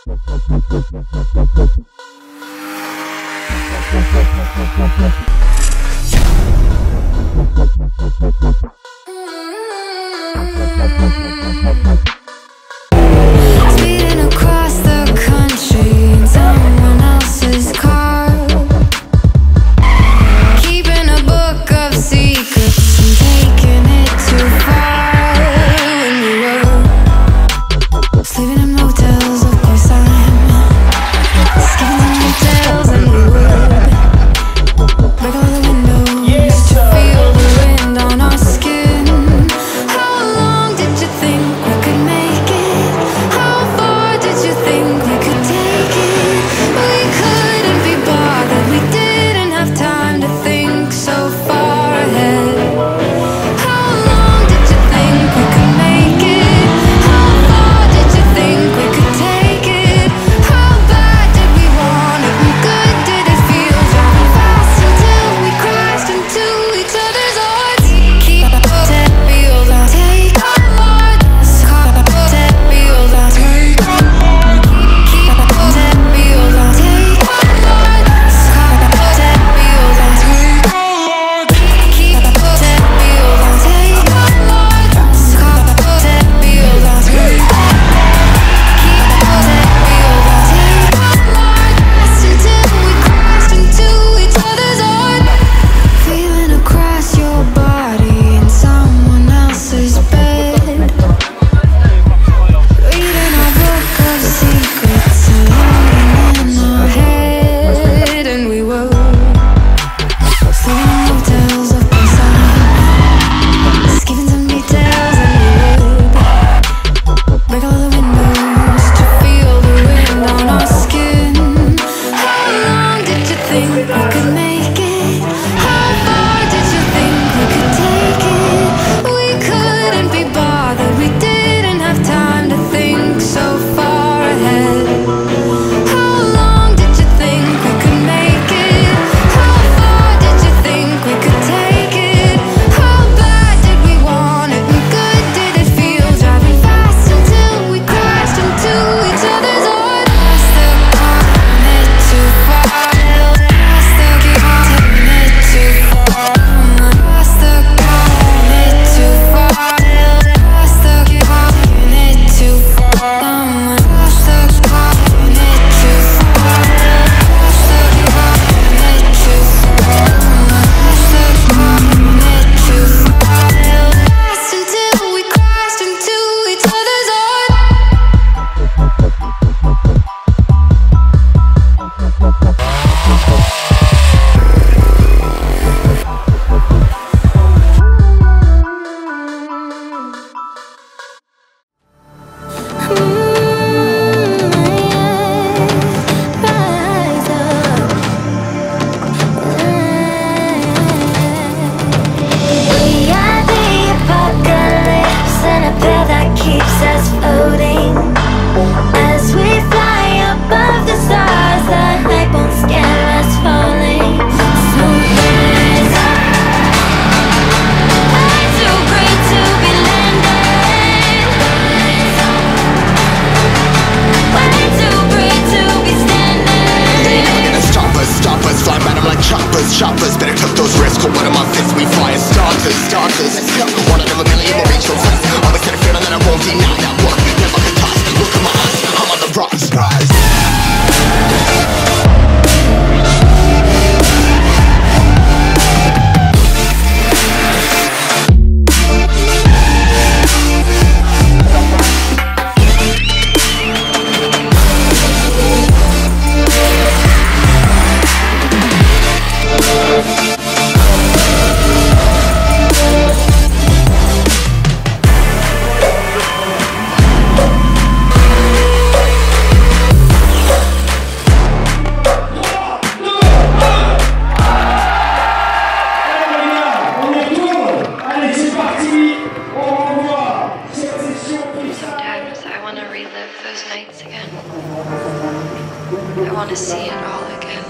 Speeding across the country in someone else's car, keeping a book of secrets and taking it too far. When we were sleeping in motels, of course I'm skipping the motels, and we would break all the windows to feel the wind on our skin. How long did you think we could make it? How far did you think we could take it? We couldn't be bothered, we didn't have time to think so far ahead. How long did you think we could make it? How far did you think we could take it? How bad did we want it? And good did it feel? Driving fast until we crashed into each other's arms. Keep up that wheels on, take our hearts. Keep up that wheels on, take our hearts. Keep up that wheels on, take our hearts. Keep up that wheels on, take our hearts. Keep up that wheels on, take our hearts. Keep up that wheels on, take our hearts. Keep up that wheels on, take our hearts. Until we crashed into each other's arms. Feeling across your body in someone else's bed, reading our book of secrets alone in our head. And we were sleeping in motels, of course I'm skipping some details, and we would break all the windows to feel the wind on our skin. How long did you think we could make it? How far did you think we could take it? We couldn't be bothered, we didn't have time to think so far ahead. How long did you think we could make it? How far did you think we could take it? How bad did we want it? And good did it feel? Driving fast until we crashed into each other's arms. Lost the car, taking it too far. Lost the car, taking it too far. Lost the car, taking it too far. Lost the car, taking it too far. Lost the car, taking it too far. Lost the car, taking it too far. Lost the car, taking it too far. Lost until we crashed into each other's arms. Rise up. We are the apocalypse in a pill that keeps us floating. As we fly above the stars, the hype won't scare us falling. So rise up. I'm too great to be landed. Way too great to be standing. They ain't never gonna stop us, fly by them like choppers. Better took those risks, hold one of my fists, we fire starters. Let's go, one out of a million will reach those heights. Always had a feeling that I won't deny that work, never could toss. Look at my eyes, I'm on the rocks. I want to see it all again.